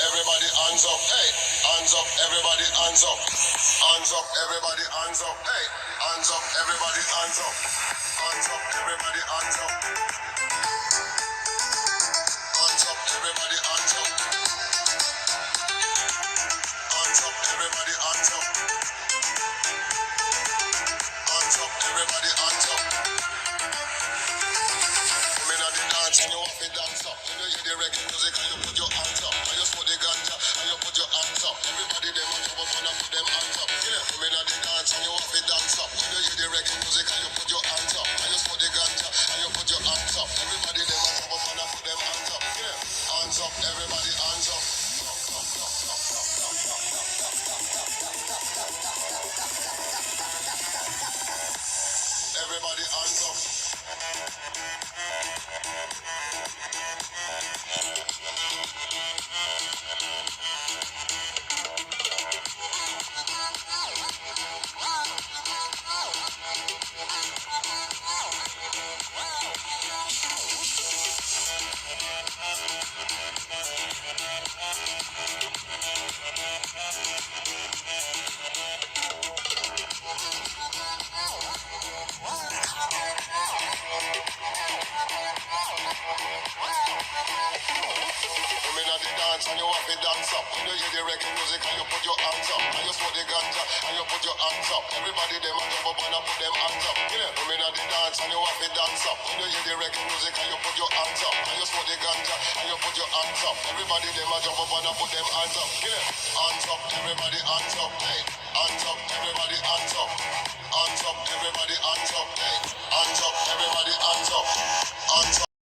everybody hands up, hey, hands up, everybody hands up, hands up, everybody hands up, hey, hands up, everybody hands up, hands up, everybody hands up, hands up, everybody hands up, hands up, everybody hands up, hands up, everybody hands up. Come in at the dance and you have to dance up. You know you hear the reggae music and you put your hands up. And you smoke the ganja and you put your hands up. Everybody them on top of and put them hands up. You know, come in at the dance and you have to dance up. You know you hear the reggae music and you put your hands up. And you smoke the ganja and you put your hands up. Everybody them on top of and put them hands up. You know, hands up, everybody hands up. Everybody hands up. And you have to dance up. You know you hear the reggae music and you put your hands up. And you smoke the ganja and you put your hands up. Everybody them a jump up and put them hands up. You know, come in at the dance and you have to dance up. You know you hear the reggae music and you put your hands up. And you smoke the ganja and you put your hands up. Everybody them a jump up and put them hands up. You know, hands up, everybody hands up. Hey, hands up.